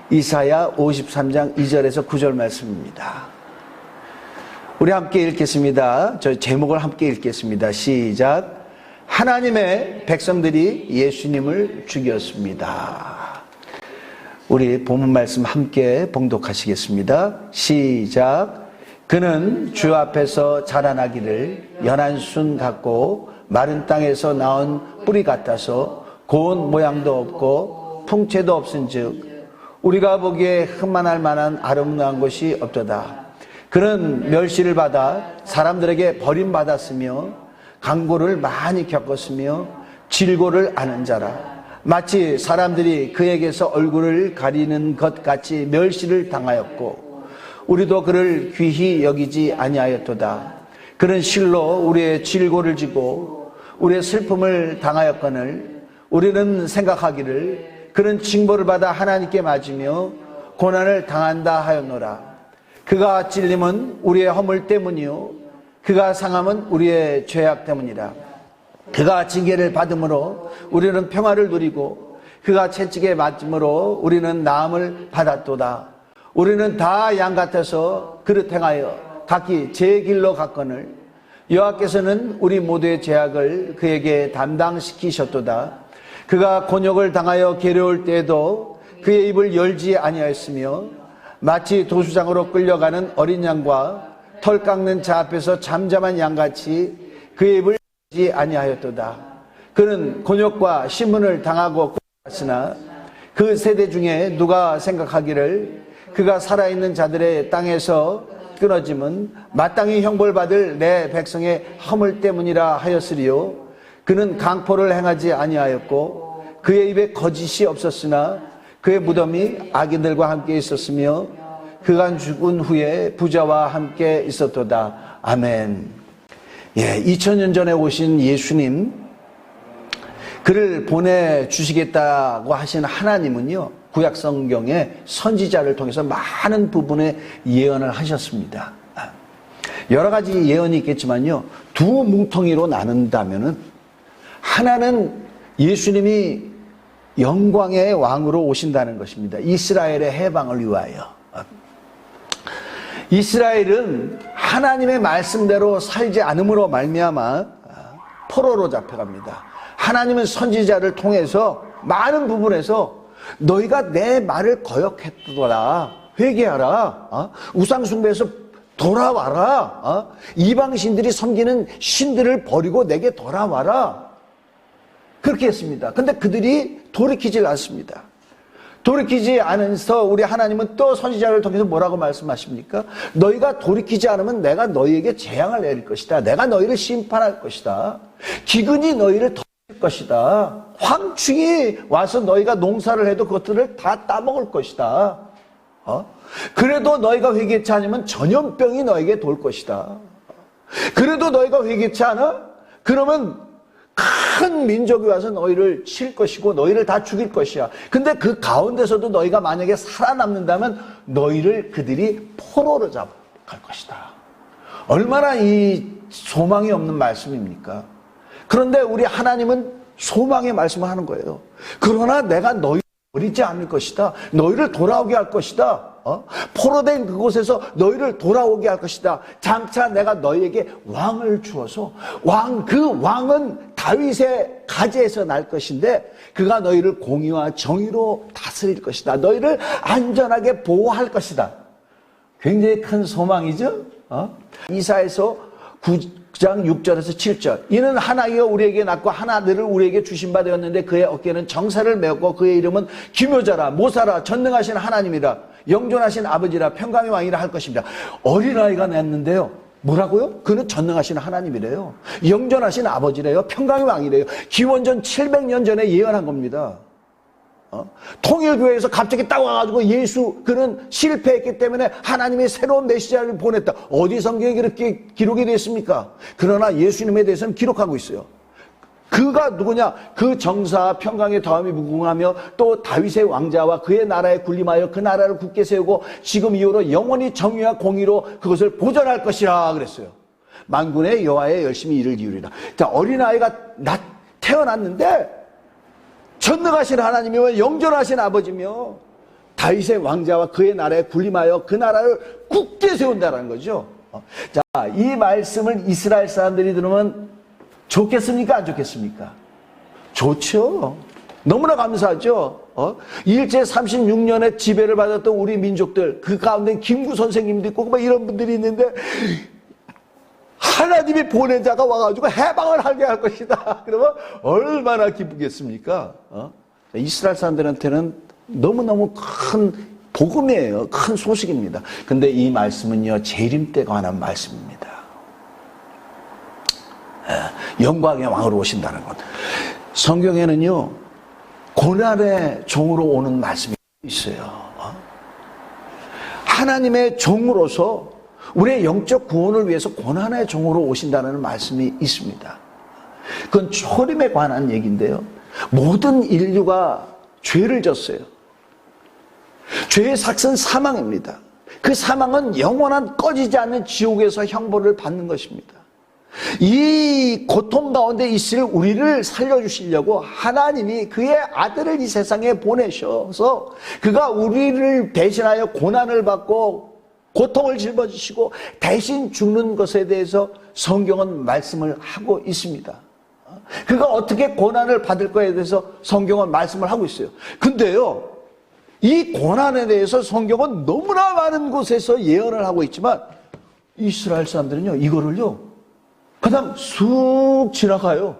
이사야 53장 2절에서 9절 말씀입니다. 우리 함께 읽겠습니다. 저 제목을 함께 읽겠습니다. 시작. 하나님의 백성들이 예수님을 죽였습니다. 우리 본문 말씀 함께 봉독하시겠습니다. 시작. 그는 주 앞에서 자라나기를 연한 순 같고 마른 땅에서 나온 뿌리 같아서 고운 모양도 없고 풍채도 없은즉 우리가 보기에 흠만할 만한 아름다운 것이 없도다. 그는 멸시를 받아 사람들에게 버림받았으며 강고를 많이 겪었으며 질고를 아는 자라. 마치 사람들이 그에게서 얼굴을 가리는 것 같이 멸시를 당하였고 우리도 그를 귀히 여기지 아니하였도다. 그는 실로 우리의 질고를 지고 우리의 슬픔을 당하였거늘 우리는 생각하기를 그는 징벌을 받아 하나님께 맞으며 고난을 당한다 하였노라. 그가 찔림은 우리의 허물 때문이요 그가 상함은 우리의 죄악 때문이라. 그가 징계를 받음으로 우리는 평화를 누리고 그가 채찍에 맞음으로 우리는 나음을 받았도다. 우리는 다 양 같아서 그릇 행하여 각기 제 길로 갔거늘 여호와께서는 우리 모두의 죄악을 그에게 담당시키셨도다. 그가 곤욕을 당하여 괴로울 때에도 그의 입을 열지 아니하였으며 마치 도수장으로 끌려가는 어린 양과 털 깎는 자 앞에서 잠잠한 양같이 그의 입을 열지 아니하였도다. 그는 곤욕과 신문을 당하고 끌려갔으나 그 세대 중에 누가 생각하기를 그가 살아있는 자들의 땅에서 끊어짐은 마땅히 형벌받을 내 백성의 허물 때문이라 하였으리요. 그는 강포를 행하지 아니하였고 그의 입에 거짓이 없었으나 그의 무덤이 악인들과 함께 있었으며 그가 죽은 후에 부자와 함께 있었도다. 아멘. 2000년 전에 오신 예수님, 그를 보내주시겠다고 하신 하나님은요, 구약 성경에 선지자를 통해서 많은 부분에 예언을 하셨습니다. 여러 가지 예언이 있겠지만요, 두 뭉텅이로 나눈다면은 하나는 예수님이 영광의 왕으로 오신다는 것입니다. 이스라엘의 해방을 위하여. 이스라엘은 하나님의 말씀대로 살지 않음으로 말미암아 포로로 잡혀갑니다. 하나님은 선지자를 통해서 많은 부분에서 너희가 내 말을 거역했더라. 회개하라. 우상숭배에서 돌아와라. 이방신들이 섬기는 신들을 버리고 내게 돌아와라. 그렇게 했습니다. 근데 그들이 돌이키질 않습니다. 돌이키지 않아서 우리 하나님은 또 선지자를 통해서 뭐라고 말씀하십니까? 너희가 돌이키지 않으면 내가 너희에게 재앙을 내릴 것이다. 내가 너희를 심판할 것이다. 기근이 너희를 덮을 것이다. 황충이 와서 너희가 농사를 해도 그것들을 다 따먹을 것이다. 그래도 너희가 회개치 않으면 전염병이 너에게 돌 것이다. 그래도 너희가 회개치 않아? 그러면 큰 민족이 와서 너희를 칠 것이고 너희를 다 죽일 것이야. 근데 그 가운데서도 너희가 만약에 살아남는다면 너희를 그들이 포로로 잡아갈 것이다. 얼마나 이 소망이 없는 말씀입니까? 그런데 우리 하나님은 소망의 말씀을 하는 거예요. 그러나 내가 너희를 버리지 않을 것이다. 너희를 돌아오게 할 것이다. 포로된 그곳에서 너희를 돌아오게 할 것이다. 장차 내가 너희에게 왕을 주어서 그 왕은 다윗의 가지에서 날 것인데 그가 너희를 공의와 정의로 다스릴 것이다. 너희를 안전하게 보호할 것이다. 굉장히 큰 소망이죠. 이사야서 9장 6절에서 7절. 이는 하나이여 우리에게 낳고 하나들을 우리에게 주신 바 되었는데 그의 어깨는 정사를 메었고 그의 이름은 기묘자라 모사라 전능하신 하나님이라 영존하신 아버지라 평강의 왕이라 할 것입니다. 어린아이가 낳았는데요. 뭐라고요? 그는 전능하신 하나님이래요. 영존하신 아버지래요. 평강의 왕이래요. 기원전 700년 전에 예언한 겁니다. 통일교회에서 갑자기 딱 와가지고 그는 실패했기 때문에 하나님이 새로운 메시아를 보냈다. 어디 성경에 그렇게 기록이 되어 있습니까? 그러나 예수님에 대해서는 기록하고 있어요. 그가 누구냐? 그 정사 평강의 다음이 무궁하며 또 다윗의 왕자와 그의 나라에 군림하여 그 나라를 굳게 세우고 지금 이후로 영원히 정의와 공의로 그것을 보존할 것이라 그랬어요. 만군의 여호와의 열심히 일을 이루리라. 자, 어린아이가 태어났는데 전능하신 하나님이며 영존하신 아버지며 다윗의 왕자와 그의 나라에 군림하여 그 나라를 굳게 세운다는 거죠. 자, 이 말씀을 이스라엘 사람들이 들으면 좋겠습니까? 안 좋겠습니까? 좋죠. 너무나 감사하죠. 일제 36년의 지배를 받았던 우리 민족들, 그 가운데 김구 선생님도 있고 막 이런 분들이 있는데 하나님이 보낸 자가 와가지고 해방을 하게 할 것이다. 그러면 얼마나 기쁘겠습니까? 이스라엘 사람들한테는 너무너무 큰 복음이에요. 큰 소식입니다. 근데 이 말씀은요, 재림 때 관한 말씀입니다. 영광의 왕으로 오신다는 것. 성경에는요, 고난의 종으로 오는 말씀이 있어요. 하나님의 종으로서 우리의 영적 구원을 위해서 고난의 종으로 오신다는 말씀이 있습니다. 그건 초림에 관한 얘기인데요. 모든 인류가 죄를 졌어요. 죄의 삭은 사망입니다. 그 사망은 영원한 꺼지지 않는 지옥에서 형벌을 받는 것입니다. 이 고통 가운데 있을 우리를 살려주시려고 하나님이 그의 아들을 이 세상에 보내셔서 그가 우리를 대신하여 고난을 받고 고통을 짊어지시고 대신 죽는 것에 대해서 성경은 말씀을 하고 있습니다. 그가 어떻게 고난을 받을 거에 대해서 성경은 말씀을 하고 있어요. 근데요, 이 고난에 대해서 성경은 너무나 많은 곳에서 예언을 하고 있지만 이스라엘 사람들은요, 이거를요 그냥 쑥 지나가요.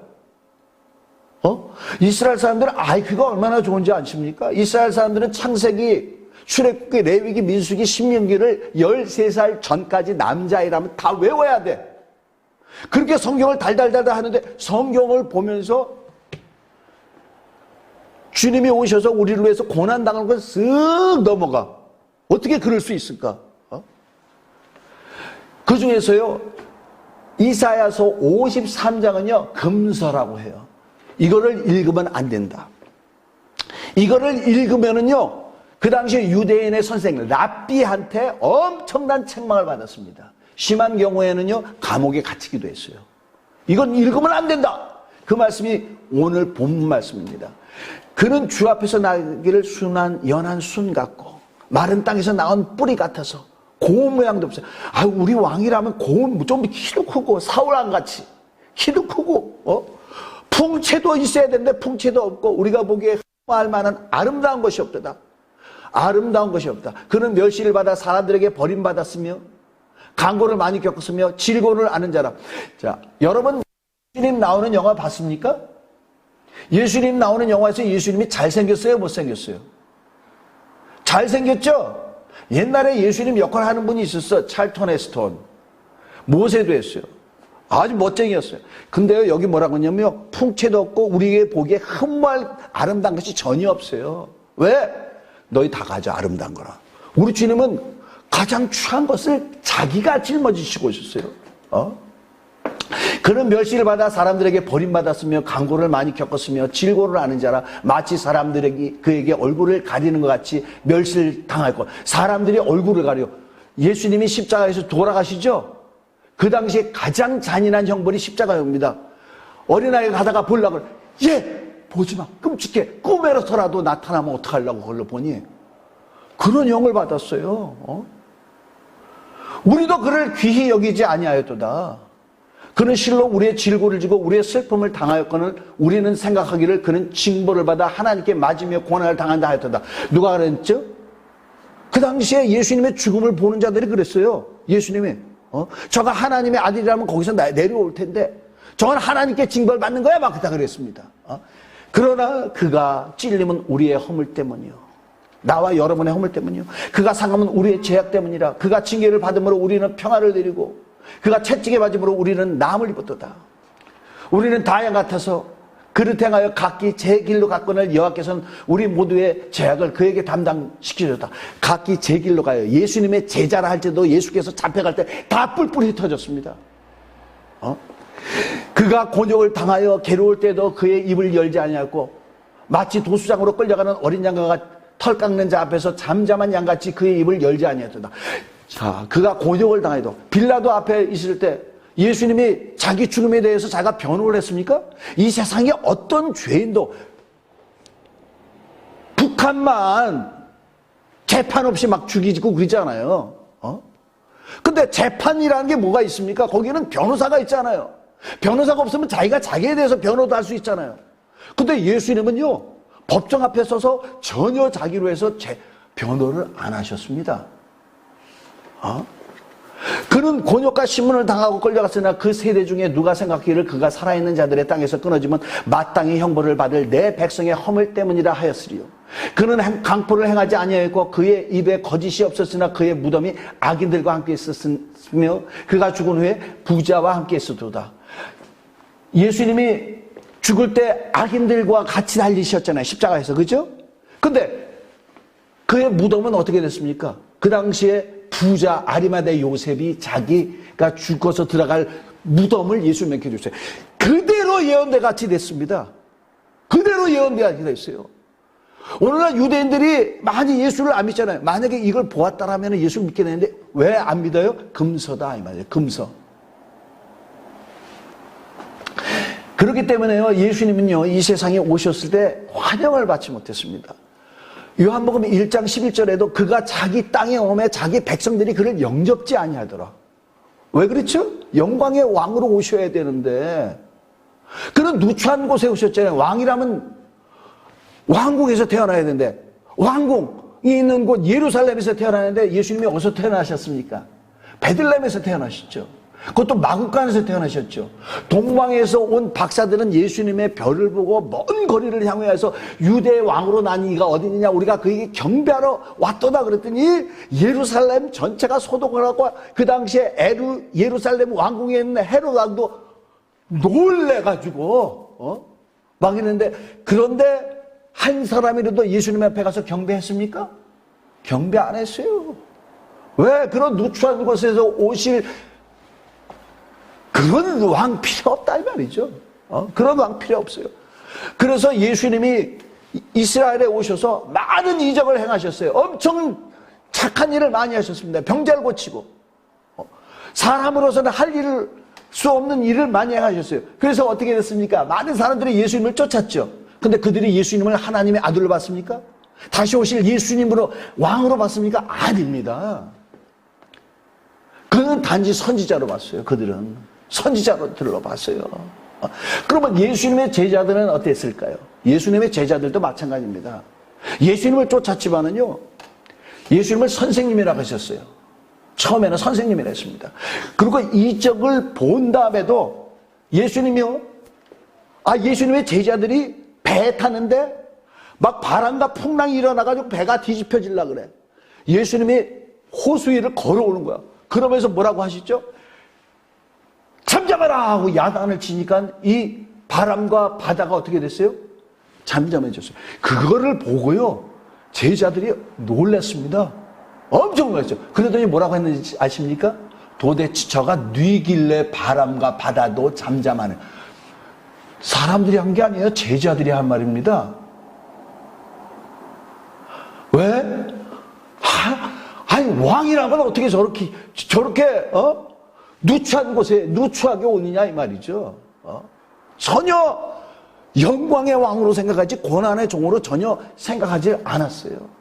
이스라엘 사람들은 그거 얼마나 좋은지 아십니까? 이스라엘 사람들은 창세기, 출애굽기, 레위기, 민수기, 신명기를 13살 전까지 남자이라면 다 외워야 돼. 그렇게 성경을 달달달 하는데 성경을 보면서 주님이 오셔서 우리를 위해서 고난당하는 건 쓱 넘어가. 어떻게 그럴 수 있을까? 그 중에서요, 이사야서 53장은요, 금서라고 해요. 이거를 읽으면 안 된다. 이거를 읽으면은요, 그 당시에 유대인의 선생 랍비한테 엄청난 책망을 받았습니다. 심한 경우에는요, 감옥에 갇히기도 했어요. 이건 읽으면 안 된다. 그 말씀이 오늘 본문 말씀입니다. 그는 주 앞에서 나기를 순한 연한 순 같고 마른 땅에서 나온 뿌리 같아서 고운 모양도 없어요. 우리 왕이라면 고운, 좀 키도 크고 사울왕같이 키도 크고 풍채도 있어야 되는데 풍채도 없고 우리가 보기에 할 만한 아름다운 것이 없다. 아름다운 것이 없다. 그는 멸시를 받아 사람들에게 버림받았으며 강고를 많이 겪었으며 질고를 아는 자라. 자, 여러분 예수님 나오는 영화 봤습니까? 예수님 나오는 영화에서 예수님이 잘생겼어요? 못생겼어요? 잘생겼죠? 옛날에 예수님 역할을 하는 분이 있었어. 찰턴 헤스턴. 모세도 했어요. 아주 멋쟁이였어요. 근데요, 여기 뭐라고 하냐면요, 풍채도 없고 우리에게 보기에 흠모할 아름다운 것이 전혀 없어요. 왜? 너희 다 가져, 아름다운 거라. 우리 주님은 가장 추한 것을 자기가 짊어지시고 있었어요. 그는 멸시를 받아 사람들에게 버림받았으며 강고를 많이 겪었으며 질고를 아는 자라. 마치 사람들에게 그에게 얼굴을 가리는 것 같이 멸시를 당할 것. 사람들이 얼굴을 가려. 예수님이 십자가에서 돌아가시죠? 그 당시에 가장 잔인한 형벌이 십자가입니다. 어린아이가 가다가 보려고 보지 마, 끔찍해, 꿈에서라도 나타나면 어떡하려고 그걸로 보니 그런 영을 받았어요. 우리도 그를 귀히 여기지 아니하였도다. 그는 실로 우리의 질고를 지고 우리의 슬픔을 당하였거늘 우리는 생각하기를 그는 징벌을 받아 하나님께 맞으며 고난을 당한다 하였도다. 누가 그랬죠? 그 당시에 예수님의 죽음을 보는 자들이 그랬어요. 예수님이 저가 하나님의 아들이라면 거기서 내려올 텐데 저건 하나님께 징벌 받는 거야 막 그다 그랬습니다. 그러나 그가 찔림은 우리의 허물 때문이요, 나와 여러분의 허물 때문이요, 그가 상함은 우리의 죄악 때문이라. 그가 징계를 받음으로 우리는 평화를 누리고 그가 채찍에 맞음으로 우리는 나음을 입었도다. 우리는 다 양 같아서 그를 행하여 각기 제 길로 갔거늘 여호와께서는 우리 모두의 죄악을 그에게 담당시키셨다. 각기 제 길로 가요. 예수님의 제자라 할 때도 예수께서 잡혀갈 때 다 뿔뿔이 터졌습니다. 그가 곤욕을 당하여 괴로울 때도 그의 입을 열지 아니하였고 마치 도수장으로 끌려가는 어린 양과 털 깎는 자 앞에서 잠잠한 양같이 그의 입을 열지 아니하였다. 자, 그가 곤욕을 당해도 빌라도 앞에 있을 때 예수님이 자기 죽음에 대해서 자기가 변호를 했습니까? 이 세상에 어떤 죄인도 북한만 재판 없이 막 죽이고 그러잖아요. 근데 재판이라는 게 뭐가 있습니까? 거기는 변호사가 있잖아요. 변호사가 없으면 자기가 자기에 대해서 변호도 할 수 있잖아요. 근데 예수님은요, 법정 앞에 서서 전혀 자기로 해서 변호를 안 하셨습니다. 그는 곤욕과 신문을 당하고 끌려갔으나 그 세대 중에 누가 생각하기를 그가 살아있는 자들의 땅에서 끊어지면 마땅히 형벌을 받을 내 백성의 허물 때문이라 하였으리요. 그는 강포를 행하지 아니하였고 그의 입에 거짓이 없었으나 그의 무덤이 악인들과 함께 있었으며 그가 죽은 후에 부자와 함께 있었도다. 예수님이 죽을 때 악인들과 같이 달리셨잖아요. 십자가에서. 그죠? 근데 그의 무덤은 어떻게 됐습니까? 그 당시에 부자 아리마대 요셉이 자기가 죽어서 들어갈 무덤을 예수님께 줬어요. 그대로 예언대 같이 됐습니다. 그대로 예언대 같이 됐어요. 오늘날 유대인들이 많이 예수를 안 믿잖아요. 만약에 이걸 보았다라면 예수를 믿게 되는데 왜 안 믿어요? 금서다 이 말이에요. 금서. 그렇기 때문에요, 예수님은요, 이 세상에 오셨을 때 환영을 받지 못했습니다. 요한복음 1장 11절에도 그가 자기 땅에 오매 자기 백성들이 그를 영접지 아니하더라. 왜 그렇죠? 영광의 왕으로 오셔야 되는데 그는 누추한 곳에 오셨잖아요. 왕이라면 왕궁에서 태어나야 되는데 왕궁이 있는 곳 예루살렘에서 태어나는데 예수님이 어디서 태어나셨습니까? 베들레헴에서 태어나셨죠. 그것도 마구간에서 태어나셨죠. 동방에서 온 박사들은 예수님의 별을 보고 먼 거리를 향해서 유대의 왕으로 난 이가 어디 있느냐, 우리가 그에게 경배하러 왔도다 그랬더니 예루살렘 전체가 소동을 하고 그 당시에 예루살렘 왕궁에 있는 헤롯 왕도 놀래가지고 막 있는데, 그런데 한 사람이라도 예수님 앞에 가서 경배했습니까? 경배 안 했어요. 왜? 그런 누추한 곳에서 오실 그런 왕 필요 없다 이 말이죠. 그런 왕 필요 없어요. 그래서 예수님이 이스라엘에 오셔서 많은 이적을 행하셨어요. 엄청 착한 일을 많이 하셨습니다. 병자를 고치고 사람으로서는 할 수 없는 일을 많이 행하셨어요. 그래서 어떻게 됐습니까? 많은 사람들이 예수님을 쫓았죠. 근데 그들이 예수님을 하나님의 아들로 봤습니까? 다시 오실 예수님으로 왕으로 봤습니까? 아닙니다. 그는 단지 선지자로 봤어요. 그들은 선지자로 봤어요. 그러면 예수님의 제자들은 어땠을까요? 예수님의 제자들도 마찬가지입니다. 예수님을 쫓았지만은요, 예수님을 선생님이라고 하셨어요. 처음에는 선생님이라 했습니다. 그리고 이적을 본 다음에도 예수님이요, 예수님의 제자들이 배에 타는데 막 바람과 풍랑이 일어나가지고 배가 뒤집혀지려고 그래. 예수님이 호수 위를 걸어오는 거야. 그러면서 뭐라고 하시죠? 잠잠해라 하고 야단을 치니까 이 바람과 바다가 어떻게 됐어요? 잠잠해졌어요. 그거를 보고요, 제자들이 놀랐습니다. 엄청 놀랐죠. 그러더니 뭐라고 했는지 아십니까? 도대체 저가 뉘길래 바람과 바다도 잠잠하는. 사람들이 한 게 아니에요. 제자들이 한 말입니다. 왜? 아니, 왕이라면 어떻게 저렇게 누추한 곳에 누추하게 오느냐 이 말이죠. 전혀 영광의 왕으로 생각하지 고난의 종으로 전혀 생각하지 않았어요.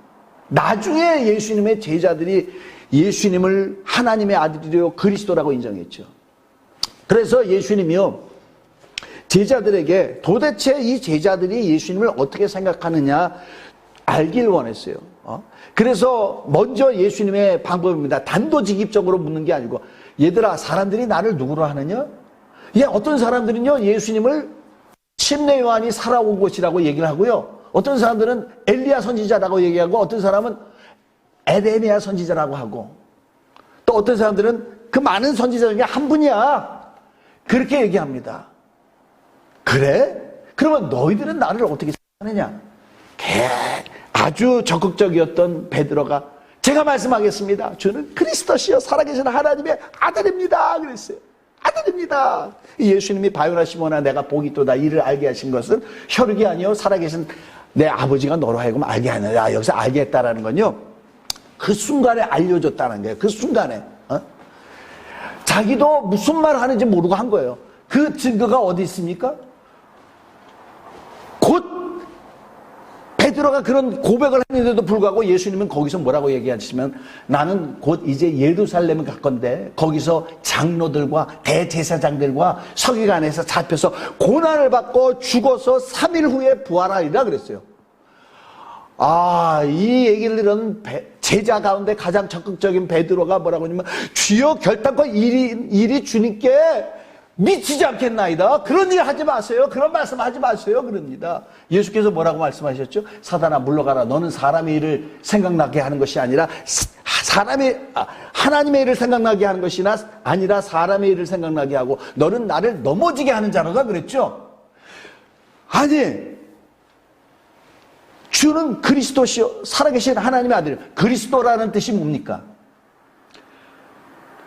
나중에 예수님의 제자들이 예수님을 하나님의 아들이요 그리스도라고 인정했죠. 그래서 예수님이요, 제자들에게 도대체 이 제자들이 예수님을 어떻게 생각하느냐 알길 원했어요. 그래서 먼저 예수님의 방법입니다. 단도직입적으로 묻는 게 아니고, 얘들아, 사람들이 나를 누구로 하느냐? 어떤 사람들은요, 예수님을 침례 요한이 살아온 곳이라고 얘기를 하고요, 어떤 사람들은 엘리야 선지자라고 얘기하고, 어떤 사람은 에레미야 선지자라고 하고, 또 어떤 사람들은 그 많은 선지자 중에 한 분이야, 그렇게 얘기합니다. 그래? 그러면 너희들은 나를 어떻게 생각하느냐? 아주 적극적이었던 베드로가 제가 말씀하겠습니다. 주는 그리스도시요 살아계신 하나님의 아들입니다. 그랬어요. 아들입니다. 예수님이 바요나 시몬아 내가 복이 있도다 이를 알게 하신 것은 혈육이 아니요 살아계신 내 아버지가 너로 하여금 알게 하느라. 여기서 알게 했다라는 건요, 그 순간에 알려줬다는 거예요. 그 순간에 자기도 무슨 말 하는지 모르고 한 거예요. 그 증거가 어디 있습니까? 곧 베드로가 그런 고백을 했는데도 불구하고 예수님은 거기서 뭐라고 얘기하시면, 나는 곧 이제 예루살렘을 갈 건데 거기서 장로들과 대제사장들과 서기관에서 잡혀서 고난을 받고 죽어서 3일 후에 부활하리라 그랬어요. 이 얘기를 들은 제자 가운데 가장 적극적인 베드로가 뭐라고 하냐면, 주여 결단코 일이 주님께 미치지 않겠나이다. 그런 일 하지 마세요. 그런 말씀 하지 마세요. 그럽니다. 예수께서 뭐라고 말씀하셨죠? 사단아 물러가라. 너는 사람의 일을 생각나게 하는 것이 아니라 하나님의 일을 생각나게 하는 것이 아니라 사람의 일을 생각나게 하고 너는 나를 넘어지게 하는 자로다 그랬죠. 아니, 주는 그리스도시요 살아계신 하나님의 아들. 그리스도라는 뜻이 뭡니까?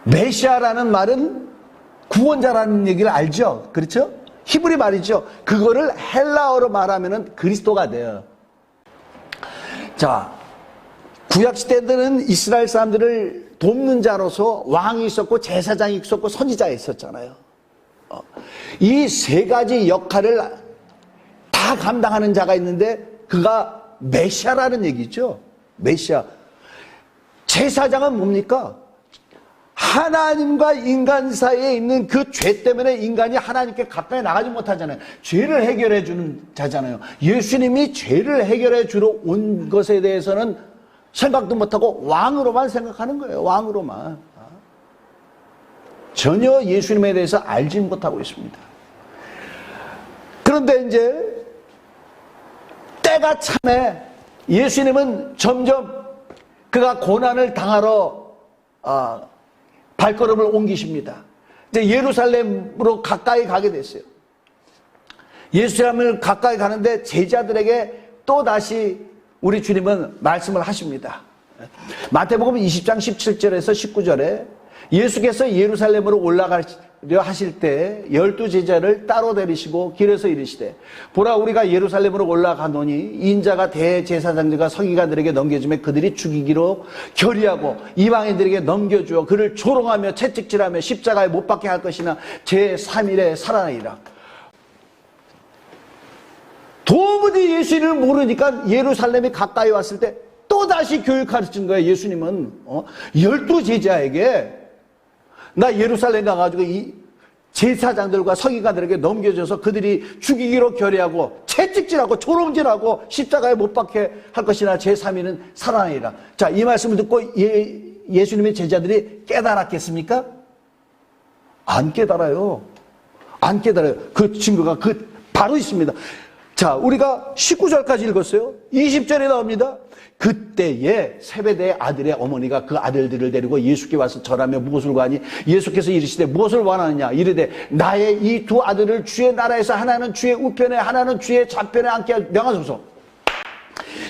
메시아라는 말은 구원자라는 얘기를 알죠? 그렇죠? 히브리 말이죠. 그거를 헬라어로 말하면은 그리스도가 돼요. 자, 구약시대에는 이스라엘 사람들을 돕는 자로서 왕이 있었고 제사장이 있었고 선지자가 있었잖아요. 이 세 가지 역할을 다 감당하는 자가 있는데 그가 메시아라는 얘기죠. 메시아. 제사장은 뭡니까? 하나님과 인간 사이에 있는 그 죄 때문에 인간이 하나님께 가까이 나가지 못하잖아요. 죄를 해결해 주는 자잖아요. 예수님이 죄를 해결해 주러 온 것에 대해서는 생각도 못하고 왕으로만 생각하는 거예요. 왕으로만. 전혀 예수님에 대해서 알지 못하고 있습니다. 그런데 이제 때가 참에 예수님은 점점 그가 고난을 당하러 발걸음을 옮기십니다. 이제 예루살렘으로 가까이 가게 됐어요. 예루살렘을 가까이 가는데 제자들에게 또다시 우리 주님은 말씀을 하십니다. 마태복음 20장 17절에서 19절에 예수께서 예루살렘으로 올라가려 하실 때 12제자를 따로 데리시고 길에서 이르시되, 보라 우리가 예루살렘으로 올라가노니 인자가 대제사장들과 서기관들에게 넘겨주며 그들이 죽이기로 결의하고 이방인들에게 넘겨주어 그를 조롱하며 채찍질하며 십자가에 못 박게 할 것이나 제3일에 살아나리라. 도무지 예수님을 모르니까 예루살렘이 가까이 왔을 때 또다시 교육하신 거예요. 예수님은 12제자에게 나 예루살렘 가가지고 이 제사장들과 서기관들에게 넘겨줘서 그들이 죽이기로 결의하고 채찍질하고 조롱질하고 십자가에 못 박게 할 것이나 제3일은 살아나리라. 자, 이 말씀을 듣고 예수님의 제자들이 깨달았겠습니까? 안 깨달아요. 안 깨달아요. 그 증거가 바로 있습니다. 자, 우리가 19절까지 읽었어요. 20절에 나옵니다. 그때에 세베대의 아들의 어머니가 그 아들들을 데리고 예수께 와서 절하며 무엇을 구하니? 예수께서 이르시되 무엇을 원하느냐? 이르되 나의 이 두 아들을 주의 나라에서 하나는 주의 우편에 하나는 주의 좌편에 앉게 명하소서.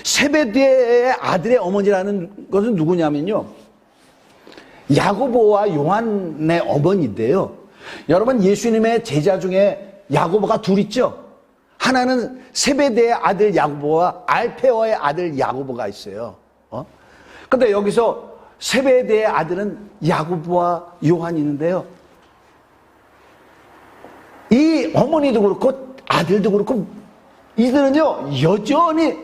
세베대의 아들의 어머니라는 것은 누구냐면요, 야고보와 요한의 어머니인데요. 여러분, 예수님의 제자 중에 야고보가 둘 있죠. 하나는 세베대의 아들 야고보와 알페오의 아들 야고보가 있어요. 근데 여기서 세베대의 아들은 야고보와 요한이 있는데요. 이 어머니도 그렇고 아들도 그렇고 이들은요, 여전히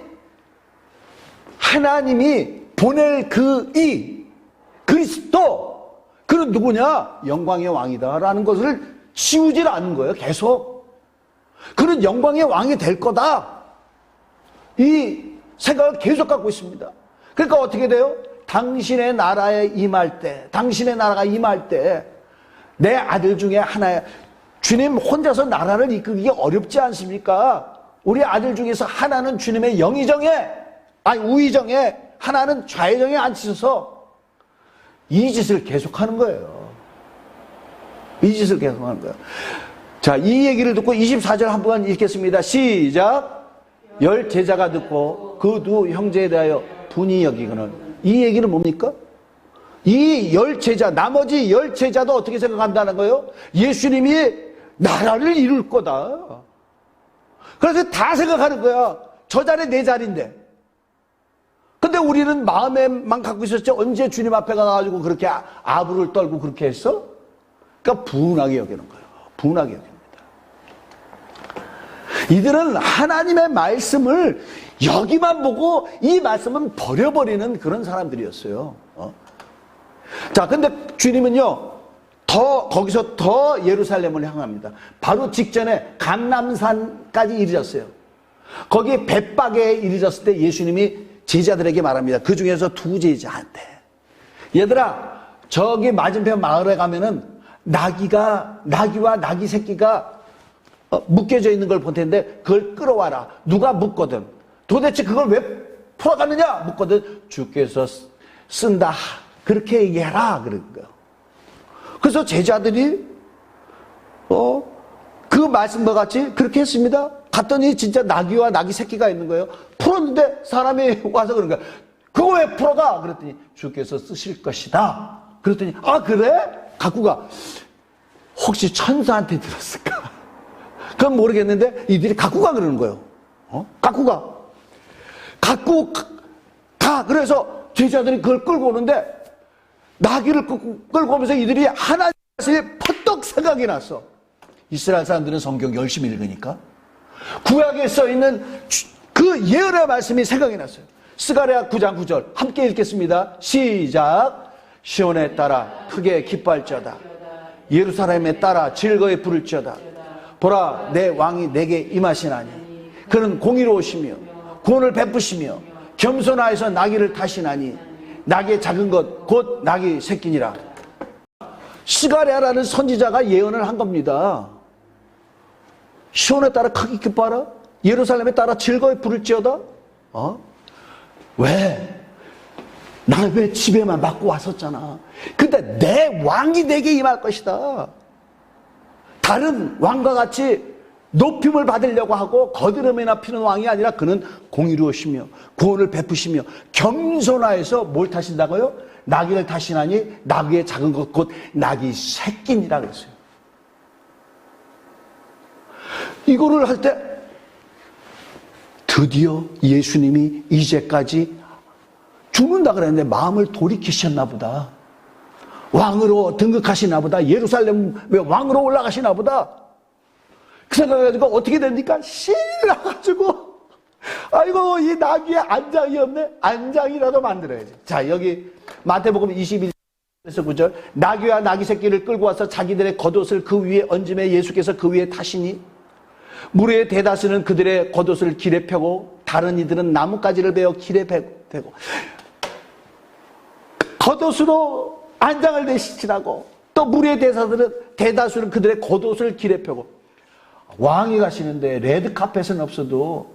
하나님이 보낼 그리스도, 그는 누구냐? 영광의 왕이다라는 것을 지우질 않는 거예요. 계속. 그는 영광의 왕이 될 거다, 이 생각을 계속 갖고 있습니다. 그러니까 어떻게 돼요? 당신의 나라에 임할 때, 당신의 나라가 임할 때 내 아들 중에 하나야. 주님 혼자서 나라를 이끌기 어렵지 않습니까? 우리 아들 중에서 하나는 주님의 우의정에, 하나는 좌의정에 앉히셔서 이 짓을 계속하는 거예요. 이 짓을 계속하는 거예요. 자, 이 얘기를 듣고 24절 한번 읽겠습니다. 시작. 10제자가 듣고 그 두 형제에 대하여 분이 여기거늘. 이 얘기는 뭡니까? 이 10제자, 나머지 10제자도 어떻게 생각한다는 거예요? 예수님이 나라를 이룰 거다. 그래서 다 생각하는 거야. 저 자리 내 자리인데. 근데 우리는 마음에만 갖고 있었지 언제 주님 앞에 가가지고 그렇게 아부를 떨고 그렇게 했어? 그러니까 분하게 여기는 거예요. 분하게 여깁니다. 이들은 하나님의 말씀을 여기만 보고 이 말씀은 버려버리는 그런 사람들이었어요. 자, 근데 주님은요, 거기서 더 예루살렘을 향합니다. 바로 직전에 감람산까지 이르렀어요. 거기 벳박에 이르렀을 때 예수님이 제자들에게 말합니다. 그 중에서 두 제자한테, 얘들아, 저기 맞은편 마을에 가면은 나기와 나기 새끼가 묶여져 있는 걸 볼 텐데 그걸 끌어와라. 누가 묻거든 도대체 그걸 왜 풀어가느냐 묻거든 주께서 쓴다 그렇게 얘기해라 그런 거예요. 그래서 제자들이 그 말씀과 같이 그렇게 했습니다. 갔더니 진짜 나귀와 나귀 새끼가 있는 거예요. 풀었는데 사람이 와서 그런 거야. 그거 왜 풀어가? 그랬더니 주께서 쓰실 것이다. 그랬더니 아 그래? 갖고 가. 혹시 천사한테 들었을까? 그건 모르겠는데 이들이 갖고 가 그러는 거예요. 갖고 가. 갖고 가. 그래서 제자들이 그걸 끌고 오는데 나귀를 끌고 오면서 이들이 하나님의 말씀이 퍼뜩 생각이 났어. 이스라엘 사람들은 성경 열심히 읽으니까 구약에 써있는 그 예언의 말씀이 생각이 났어요. 스가랴 9장 9절 함께 읽겠습니다. 시작. 시온에 따라 크게 기뻐할지어다. 예루살렘에 따라 즐거이 부를지어다. 보라 내 왕이 내게 임하시나니 그는 공의로우시며 구원을 베푸시며 겸손하여서 나귀를 타시나니 나귀의 작은 것 곧 나귀 새끼니라. 스가랴라는 선지자가 예언을 한 겁니다. 시온에 따라 크게 기뻐하라. 예루살렘에 따라 즐거이 부를지어다. 왜? 나 왜 집에만 맞고 왔었잖아. 근데 내 왕이 내게 임할 것이다. 다른 왕과 같이 높임을 받으려고 하고 거드름이나 피는 왕이 아니라 그는 공의로우시며 구원을 베푸시며 겸손하여서 뭘 타신다고요? 나귀를 타시나니 나귀의 작은 것 곧 나귀 새끼니라 그랬어요. 이거를 할 때 드디어 예수님이 이제까지 죽는다 그랬는데 마음을 돌이키셨나 보다. 왕으로 등극하시나 보다. 예루살렘 왕으로 올라가시나 보다. 그 생각해가지고 어떻게 됩니까? 신이 나가지고 아이고 이 나귀에 안장이 없네. 안장이라도 만들어야지. 자 여기 마태복음 21절 9절 나귀와 나귀 새끼를 끌고 와서 자기들의 겉옷을 그 위에 얹음에 예수께서 그 위에 타시니 무리의 대다수는 그들의 겉옷을 길에 펴고 다른 이들은 나뭇가지를 베어 길에 대고 겉옷으로 안장을 내시치라고 또 무리의 대다수는 그들의 겉옷을 길에 펴고 왕이 가시는데 레드카펫은 없어도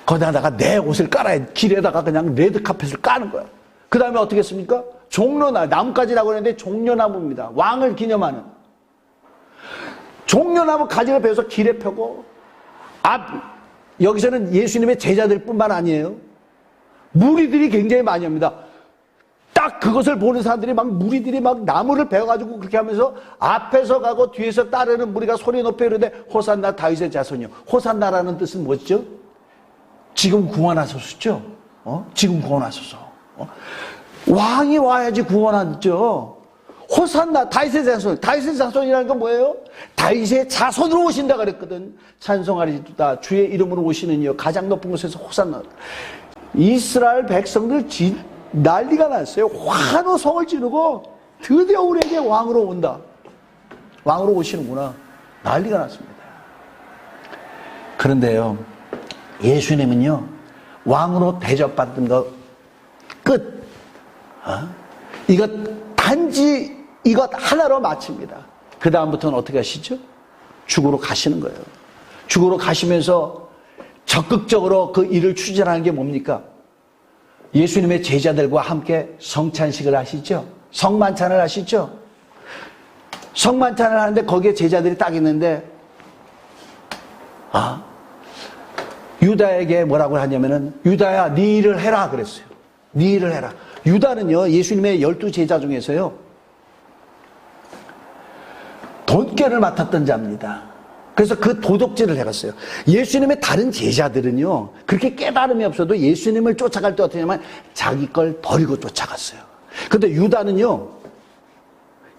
거기다가 내 옷을 깔아야 길에다가 그냥 레드카펫을 까는 거야. 그 다음에 어떻게 했습니까? 나뭇가지라고 하는데 종려나무입니다. 왕을 기념하는 종려나무 가지를 베어서 길에 펴고 여기서는 예수님의 제자들 뿐만 아니에요. 무리들이 굉장히 많이 옵니다. 딱 그것을 보는 사람들이 무리들이 나무를 베어가지고 그렇게 하면서 앞에서 가고 뒤에서 따르는 무리가 소리 높여 이르되 호산나 다윗의 자손이요. 호산나라는 뜻은 뭐죠? 지금 구원하소서죠. 지금 구원하소서. 왕이 와야지 구원하죠. 호산나 다윗의 자손. 다윗의 자손이라는 건 뭐예요? 다윗의 자손으로 오신다 그랬거든. 찬송하리도다 주의 이름으로 오시는 이여 가장 높은 곳에서 호산나. 이스라엘 백성들 난리가 났어요. 환호성을 지르고 드디어 우리에게 왕으로 온다. 왕으로 오시는구나. 난리가 났습니다. 그런데요, 예수님은요, 왕으로 대접받은 거 끝. 단지 이것 하나로 마칩니다. 그 다음부터는 어떻게 하시죠? 죽으러 가시는 거예요. 죽으러 가시면서 적극적으로 그 일을 추진하는 게 뭡니까? 예수님의 제자들과 함께 성찬식을 하시죠. 성만찬을 하시죠. 성만찬을 하는데 거기에 제자들이 딱 있는데 유다에게 뭐라고 하냐면은 유다야 네 일을 해라 그랬어요. 네 일을 해라. 유다는요 예수님의 12제자 중에서요 돈깨를 맡았던 자입니다. 그래서 그 도둑질을 해갔어요. 예수님의 다른 제자들은요 그렇게 깨달음이 없어도 예수님을 쫓아갈 때 어떻게 하냐면 자기 걸 버리고 쫓아갔어요. 근데 유다는요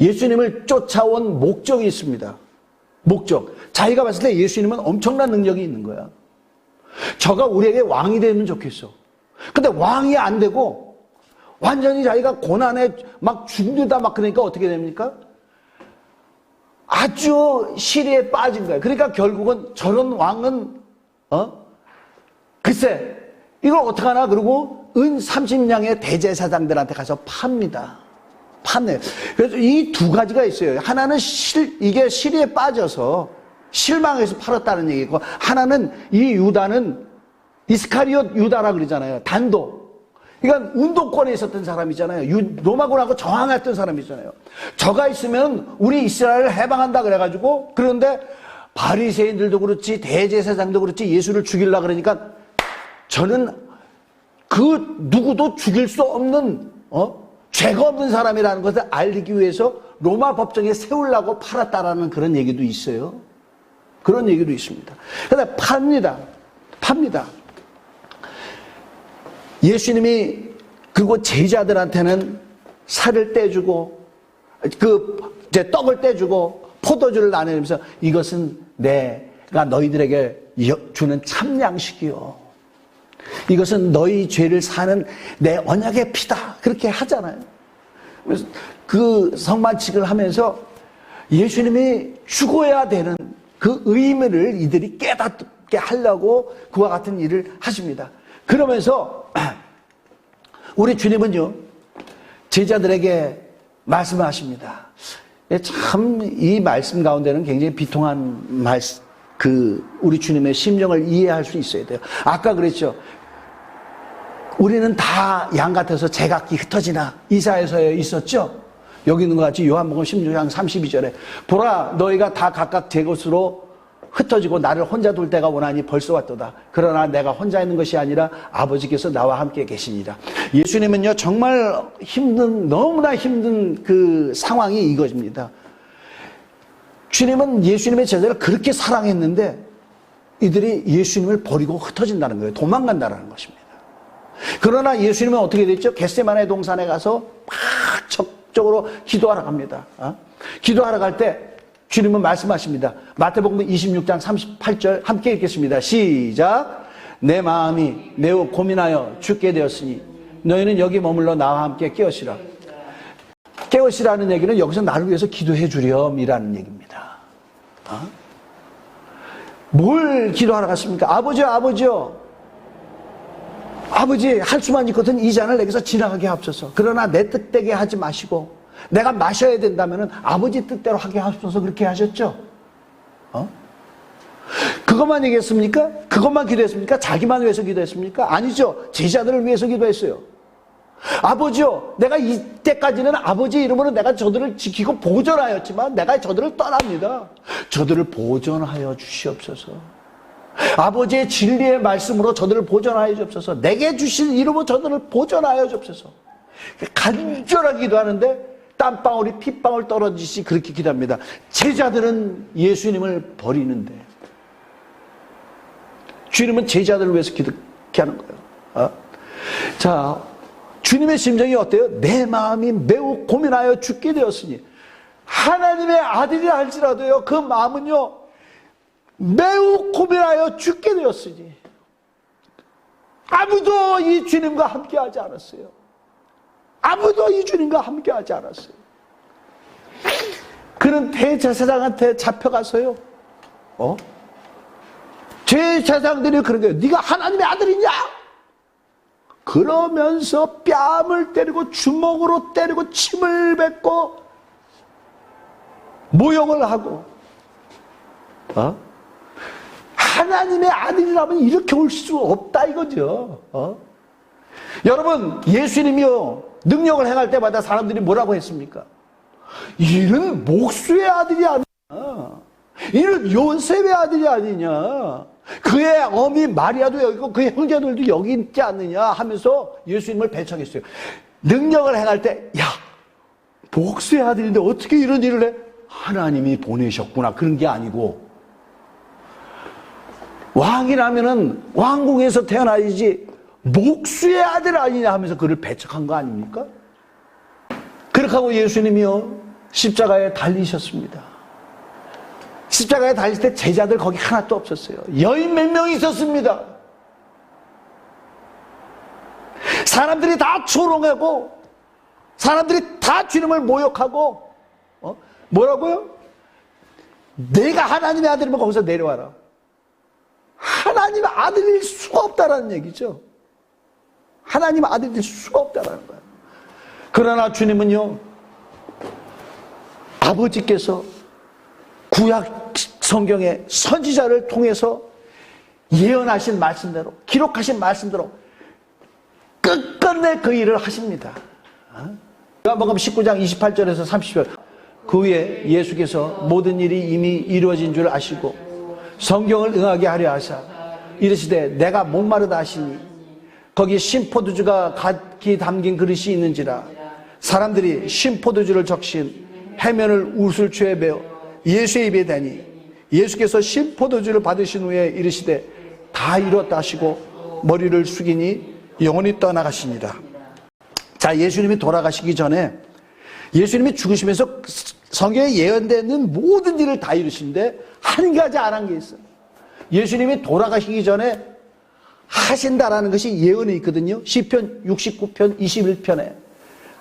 예수님을 쫓아온 목적이 있습니다. 목적. 자기가 봤을 때 예수님은 엄청난 능력이 있는 거야. 저가 우리에게 왕이 되면 좋겠어. 근데 왕이 안 되고 완전히 자기가 고난에 막 죽는다 막 그러니까 어떻게 됩니까? 아주 시리에 빠진 거예요. 그러니까 결국은 저런 왕은 글쎄 이걸 어떡하나 그러고 은 30냥의 대제사장들한테 가서 팝니다. 팝네요. 그래서 이 두 가지가 있어요. 하나는 이게 시리에 빠져서 실망해서 팔았다는 얘기고, 하나는 이 유다는 이스카리옷 유다라 그러잖아요. 단도. 그러니까 운동권에 있었던 사람이잖아요. 로마군하고 저항했던 사람이잖아요. 저가 있으면 우리 이스라엘을 해방한다 그래가지고, 그런데 바리새인들도 그렇지 대제사장도 그렇지 예수를 죽이려고 그러니까 저는 그 누구도 죽일 수 없는 죄가 없는 사람이라는 것을 알리기 위해서 로마 법정에 세우려고 팔았다라는 그런 얘기도 있어요. 그런 얘기도 있습니다. 그런데 팝니다. 예수님이 그리고 제자들한테는 살을 떼주고 이제 떡을 떼주고 포도주를 나누면서 이것은 내가 너희들에게 주는 참 양식이요. 이것은 너희 죄를 사는 내 언약의 피다. 그렇게 하잖아요. 그래서 그 성만칙을 하면서 예수님이 죽어야 되는 그 의미를 이들이 깨닫게 하려고 그와 같은 일을 하십니다. 그러면서 우리 주님은요, 제자들에게 말씀하십니다. 참 이 말씀 가운데는 굉장히 비통한 말씀, 우리 주님의 심령을 이해할 수 있어야 돼요. 아까 그랬죠. 우리는 다 양 같아서 제각기 흩어지나. 이사야서에 있었죠. 여기 있는 것 같이 요한복음 16장 32절에 보라 너희가 다 각각 제 곳으로 흩어지고 나를 혼자 둘 때가 오나니 벌써 왔도다. 그러나 내가 혼자 있는 것이 아니라 아버지께서 나와 함께 계시니라. 예수님은요 정말 너무나 힘든 그 상황이 이것입니다. 주님은 예수님의 제자를 그렇게 사랑했는데 이들이 예수님을 버리고 흩어진다는 거예요. 도망간다는 것입니다. 그러나 예수님은 어떻게 됐죠? 겟세마네 동산에 가서 막 적극적으로 기도하러 갑니다. 기도하러 갈 때 주님은 말씀하십니다. 마태복음 26장 38절 함께 읽겠습니다. 시작. 내 마음이 매우 고민하여 죽게 되었으니 너희는 여기 머물러 나와 함께 깨어시라. 깨어시라는 얘기는 여기서 나를 위해서 기도해 주렴이라는 얘기입니다. 뭘 기도하러 갔습니까? 아버지요. 아버지 할 수만 있거든 이 잔을 내게서 지나가게 하옵소서. 그러나 내 뜻대게 하지 마시고 내가 마셔야 된다면 아버지 뜻대로 하게 하옵소서. 그렇게 하셨죠. 그것만 얘기했습니까? 그것만 기도했습니까? 자기만 위해서 기도했습니까? 아니죠. 제자들을 위해서 기도했어요. 아버지요, 내가 이때까지는 아버지 이름으로 내가 저들을 지키고 보존하였지만 내가 저들을 떠납니다. 저들을 보존하여 주시옵소서. 아버지의 진리의 말씀으로 저들을 보존하여 주옵소서. 내게 주신 이름으로 저들을 보존하여 주옵소서. 간절하게 기도하는데 땀방울이 핏방울 떨어지시 그렇게 기도합니다. 제자들은 예수님을 버리는데 주님은 제자들을 위해서 기도하는 거예요. 자, 주님의 심정이 어때요? 내 마음이 매우 고민하여 죽게 되었으니. 하나님의 아들이라 할지라도요, 그 마음은요 매우 고민하여 죽게 되었으니 아무도 이 주님과 함께하지 않았어요. 아무도 이 주님과 함께하지 않았어요. 그는 대제사장한테 잡혀가서요, 제사장들이 그런 거예요. 네가 하나님의 아들이냐? 그러면서 뺨을 때리고 주먹으로 때리고 침을 뱉고 모욕을 하고, 하나님의 아들이라면 이렇게 올 수 없다 이거죠. 여러분, 예수님이요 능력을 행할 때마다 사람들이 뭐라고 했습니까? 이는 목수의 아들이 아니냐, 이는 요셉의 아들이 아니냐, 그의 어미 마리아도 여기 있고 그의 형제들도 여기 있지 않느냐 하면서 예수님을 배척했어요. 능력을 행할 때, 야, 목수의 아들인데 어떻게 이런 일을 해? 하나님이 보내셨구나, 그런 게 아니고, 왕이라면은 왕궁에서 태어나야지 목수의 아들 아니냐 하면서 그를 배척한 거 아닙니까? 그렇게 하고 예수님이요 십자가에 달리셨습니다. 십자가에 달릴 때 제자들 거기 하나도 없었어요. 여인 몇 명이 있었습니다. 사람들이 다 조롱하고 사람들이 다 주님을 모욕하고 뭐라고요? 내가 하나님의 아들이면 거기서 내려와라. 하나님의 아들일 수가 없다라는 얘기죠. 하나님의 아들일 수가 없다라는 거예요. 그러나 주님은요, 아버지께서 구약 성경의 선지자를 통해서 예언하신 말씀대로, 기록하신 말씀대로 끝끝내 그 일을 하십니다. 요한복음 19장 28절에서 30절, 그 후에 예수께서 모든 일이 이미 이루어진 줄 아시고 성경을 응하게 하려 하사 이르시되 내가 목마르다 하시니 거기 신포도주가 각기 담긴 그릇이 있는지라. 사람들이 신포도주를 적신 해면을 우슬초에 베어 예수의 입에 대니 예수께서 신포도주를 받으신 후에 이르시되 다 이뤘다 하시고 머리를 숙이니 영혼이 떠나가시니라. 자, 예수님이 돌아가시기 전에 예수님이 죽으시면서 성경에 예언되는 모든 일을 다 이루시는데 한 가지 안 한 게 있어요. 예수님이 돌아가시기 전에 하신다라는 것이 예언이 있거든요. 시편 69편 21편에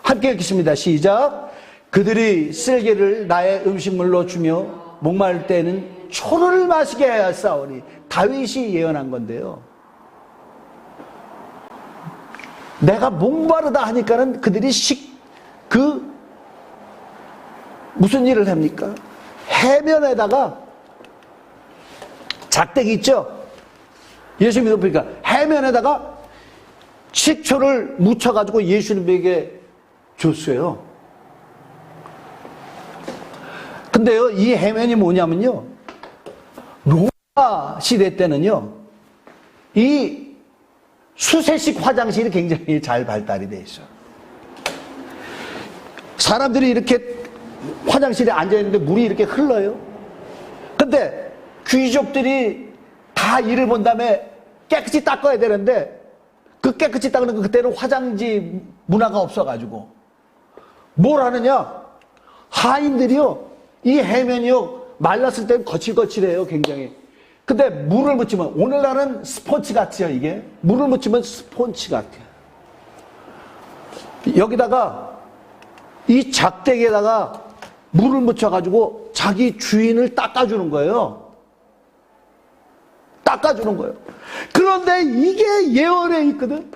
함께 읽겠습니다. 시작. 그들이 쓸개를 나의 음식물로 주며 목마를 때는 초를 마시게 하였사오니. 다윗이 예언한 건데요. 내가 목마르다 하니까는 그들이 무슨 일을 합니까? 해변에다가 작대기 있죠? 예수님이 보니까 해변에다가 식초를 묻혀가지고 예수님에게 줬어요. 근데요, 이 해변이 뭐냐면요, 로마 시대 때는요, 이 수세식 화장실이 굉장히 잘 발달이 돼 있어요. 사람들이 이렇게 화장실에 앉아있는데 물이 이렇게 흘러요. 근데 귀족들이 다 일을 본 다음에 깨끗이 닦아야 되는데 그 깨끗이 닦는 거 그때는 화장지 문화가 없어가지고 뭘 하느냐, 하인들이요, 이 해면이요 말랐을 땐 거칠거칠해요 굉장히. 근데 물을 묻히면, 오늘날은 스펀지 같아요. 이게 물을 묻히면 스펀지 같아요. 여기다가 이 작대기에다가 물을 묻혀가지고 자기 주인을 닦아주는 거예요. 닦아주는 거예요. 그런데 이게 예언에 있거든.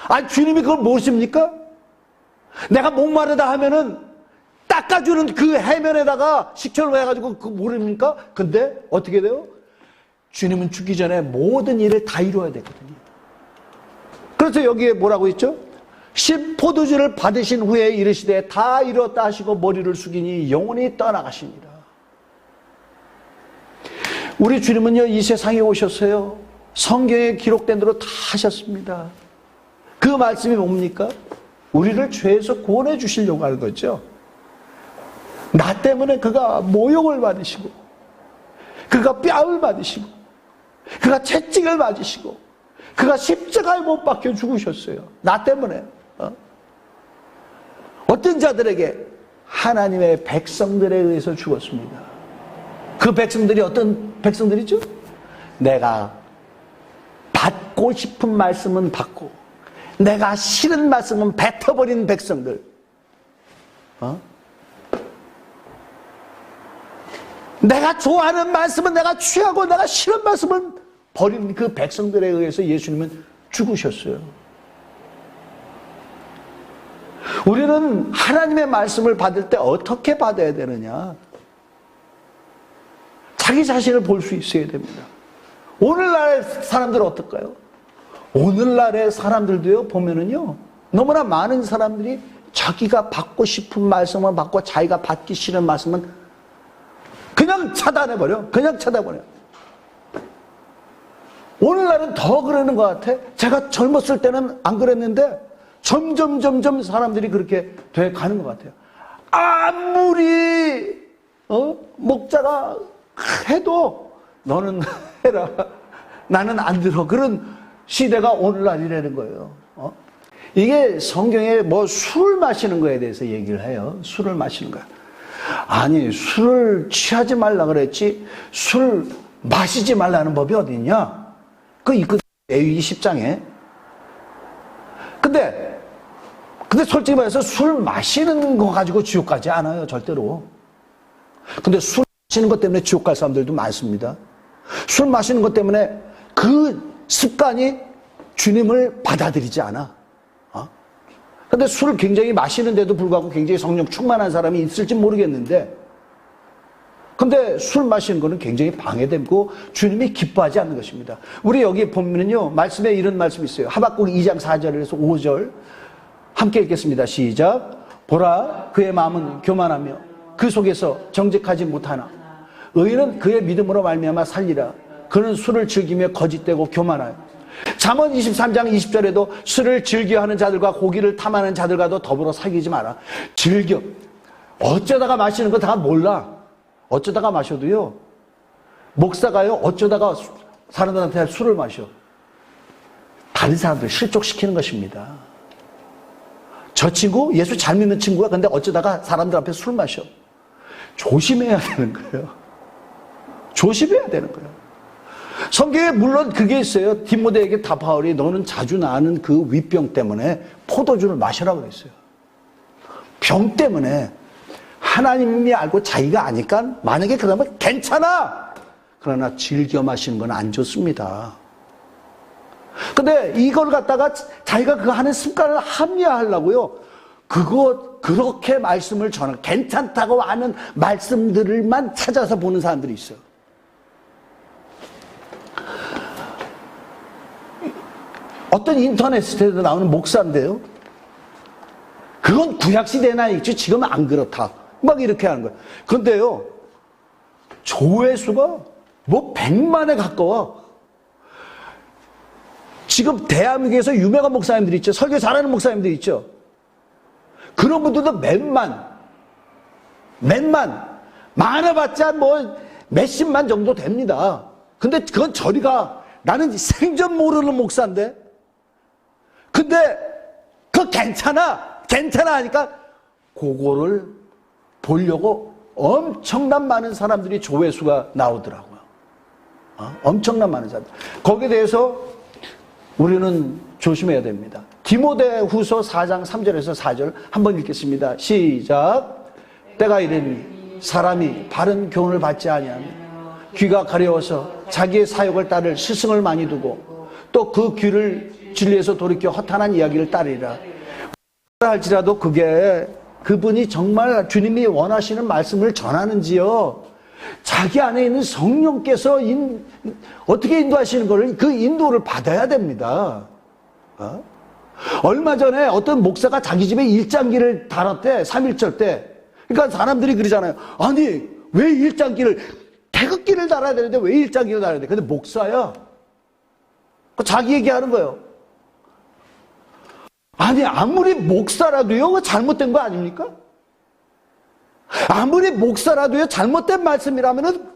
아니, 주님이 그걸 모르십니까? 내가 목마르다 하면은 닦아주는 그 해면에다가 식초를 해가지고 그거 모릅니까? 근데 어떻게 돼요? 주님은 죽기 전에 모든 일을 다 이루어야 되거든요. 그래서 여기에 뭐라고 있죠? 신포도주를 받으신 후에 이르시되 다 이뤘다 하시고 머리를 숙이니 영혼이 떠나가십니다. 우리 주님은요, 이 세상에 오셨어요. 성경에 기록된 대로 다 하셨습니다. 그 말씀이 뭡니까? 우리를 죄에서 구원해 주시려고 하는 거죠. 나 때문에 그가 모욕을 받으시고, 그가 뺨을 받으시고, 그가 채찍을 맞으시고, 그가 십자가에 못 박혀 죽으셨어요. 나 때문에. 어떤 자들에게? 하나님의 백성들에 의해서 죽었습니다. 그 백성들이 어떤 백성들이죠? 내가 받고 싶은 말씀은 받고 내가 싫은 말씀은 뱉어버린 백성들. 내가 좋아하는 말씀은 내가 취하고 내가 싫은 말씀은 버린 그 백성들에 의해서 예수님은 죽으셨어요. 우리는 하나님의 말씀을 받을 때 어떻게 받아야 되느냐? 자기 자신을 볼 수 있어야 됩니다. 오늘날의 사람들은 어떨까요? 오늘날의 사람들도요, 보면은요, 너무나 많은 사람들이 자기가 받고 싶은 말씀만 받고 자기가 받기 싫은 말씀은 그냥 차단해버려. 그냥 차단해버려. 오늘날은 더 그러는 것 같아. 제가 젊었을 때는 안 그랬는데 점점 사람들이 그렇게 돼 가는 것 같아요. 아무리 목자가 해도 너는 해라, 나는 안 들어. 그런 시대가 오늘날이라는 거예요. 이게 성경에 뭐 술 마시는 거에 대해서 얘기를 해요. 술을 마시는 거야. 아니, 술을 취하지 말라 그랬지 술 마시지 말라는 법이 어디 있냐? 그 있거든. 레위기 10장에 근데 솔직히 말해서 술 마시는 거 가지고 지옥 가지 않아요, 절대로. 근데 술 마시는 것 때문에 지옥 갈 사람들도 많습니다. 술 마시는 것 때문에 그 습관이 주님을 받아들이지 않아. 근데 술을 굉장히 마시는데도 불구하고 굉장히 성령 충만한 사람이 있을지 모르겠는데, 근데 술 마시는 거는 굉장히 방해되고 주님이 기뻐하지 않는 것입니다. 우리 여기 보면은요, 말씀에 이런 말씀이 있어요. 하박국 2장 4절에서 5절 함께 읽겠습니다. 시작. 보라, 그의 마음은 교만하며 그 속에서 정직하지 못하나 의인은 그의 믿음으로 말미암아 살리라. 그는 술을 즐기며 거짓되고 교만하여. 잠언 23장 20절에도 술을 즐겨하는 자들과 고기를 탐하는 자들과도 더불어 사귀지 마라. 즐겨. 어쩌다가 마시는 거 다 몰라. 어쩌다가 마셔도요, 목사가요, 어쩌다가 사람들한테 술을 마셔. 다른 사람들 실족시키는 것입니다. 저 친구 예수 잘 믿는 친구야. 근데 어쩌다가 사람들 앞에 술 마셔. 조심해야 되는 거예요. 조심해야 되는 거예요. 성경에 물론 그게 있어요. 디모데에게 다 바울이 너는 자주 나는 그 위병 때문에 포도주를 마시라고 그랬어요. 병 때문에. 하나님이 알고 자기가 아니까 만약에 그러면 괜찮아. 그러나 즐겨 마시는 건 안 좋습니다. 근데 이걸 갖다가 자기가 그거 하는 습관을 합리화하려고요. 그렇게 말씀을 전하는, 괜찮다고 하는 말씀들만 찾아서 보는 사람들이 있어요. 어떤 인터넷에도 나오는 목사인데요. 그건 구약시대나 있지, 지금은 안 그렇다. 막 이렇게 하는 거예요. 그런데요, 조회수가 뭐 100만에 가까워. 지금 대한민국에서 유명한 목사님들이 있죠. 설교 잘하는 목사님들이 있죠. 그런 분들도 몇만, 많아봤자 뭐 몇십만 정도 됩니다. 근데 그건 저리가, 나는 생전 모르는 목사인데, 근데 그거 괜찮아 하니까 그거를 보려고 엄청난 많은 사람들이 조회수가 나오더라고요. 엄청난 많은 사람들. 거기에 대해서 우리는 조심해야 됩니다. 디모데후서 4장 3절에서 4절 한번 읽겠습니다. 시작. 때가 이르니 사람이 바른 교훈을 받지 아니하며 귀가 가려워서 자기의 사욕을 따를 스승을 많이 두고 또 그 귀를 진리에서 돌이켜 허탄한 이야기를 따르리라. 할지라도 그분이 정말 주님이 원하시는 말씀을 전하는지요, 자기 안에 있는 성령께서 어떻게 인도하시는 것을, 그 인도를 받아야 됩니다. 얼마 전에 어떤 목사가 자기 집에 일장기를 달았대. 3.1절 때. 그러니까 사람들이 그러잖아요. 아니 왜 일장기를, 태극기를 달아야 되는데 왜 일장기를 달아야 돼? 근데 목사야. 자기 얘기하는 거예요. 아니 아무리 목사라도요 잘못된 거 아닙니까? 아무리 목사라도요 잘못된 말씀이라면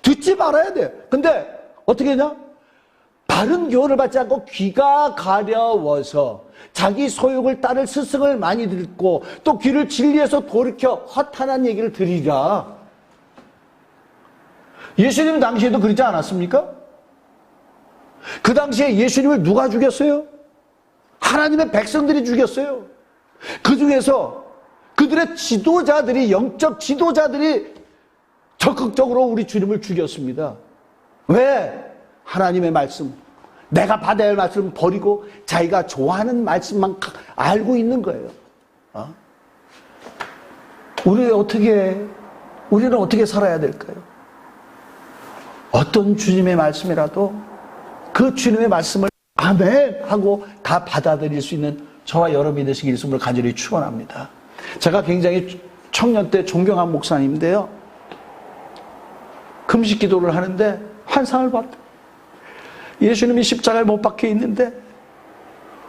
듣지 말아야 돼. 근데 어떻게 했냐? 바른 교훈을 받지 않고 귀가 가려워서 자기 소욕을 따를 스승을 많이 듣고 또 귀를 진리에서 돌이켜 허탄한 얘기를 들으리라. 예수님 당시에도 그러지 않았습니까? 그 당시에 예수님을 누가 죽였어요? 하나님의 백성들이 죽였어요. 그 중에서 그들의 지도자들이, 영적 지도자들이 적극적으로 우리 주님을 죽였습니다. 왜? 하나님의 말씀, 내가 받아야 할 말씀을 버리고 자기가 좋아하는 말씀만 알고 있는 거예요. 우리는 어떻게 살아야 될까요? 어떤 주님의 말씀이라도 그 주님의 말씀을 아멘 하고 다 받아들일 수 있는 저와 여러분이 되시길 예수님을 간절히 축원합니다. 제가 굉장히 청년 때 존경한 목사님인데요, 금식 기도를 하는데 환상을 봤다. 예수님이 십자가에 못 박혀 있는데,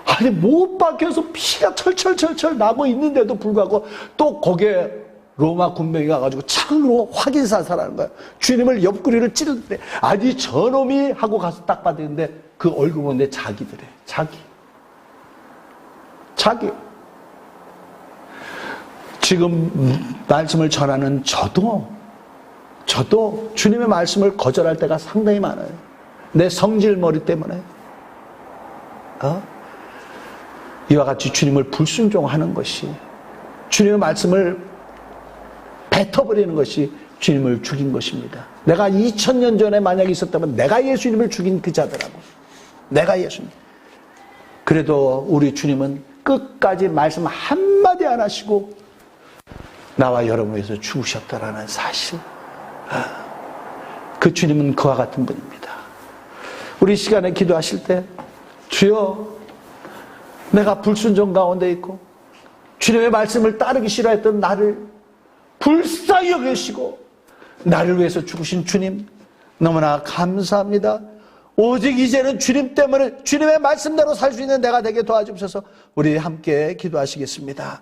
아니 못 박혀서 피가 철철철철 나고 있는데도 불구하고 또 거기에 로마 군병이 가가지고 창으로 확인사살하는 거야. 주님을 옆구리를 찌르는데, 아니 저놈이 하고 가서 딱 봤는데 그 얼굴 보는데 자기들의 자기. 지금 말씀을 전하는 저도 주님의 말씀을 거절할 때가 상당히 많아요. 내 성질머리 때문에. 이와 같이 주님을 불순종하는 것이, 주님의 말씀을 뱉어버리는 것이 주님을 죽인 것입니다. 내가 2000년 전에 만약에 있었다면 내가 예수님을 죽인 그 자들하고, 내가 예수님. 그래도 우리 주님은 끝까지 말씀 한마디 안 하시고 나와 여러분을 위해서 죽으셨다라는 사실. 그 주님은 그와 같은 분입니다. 우리 시간에 기도하실 때, 주여, 내가 불순종 가운데 있고 주님의 말씀을 따르기 싫어했던 나를 불쌍히 여기시고 나를 위해서 죽으신 주님, 너무나 감사합니다. 오직 이제는 주님 때문에, 주님의 말씀대로 살 수 있는 내가 되게 도와주옵소서. 우리 함께 기도하시겠습니다.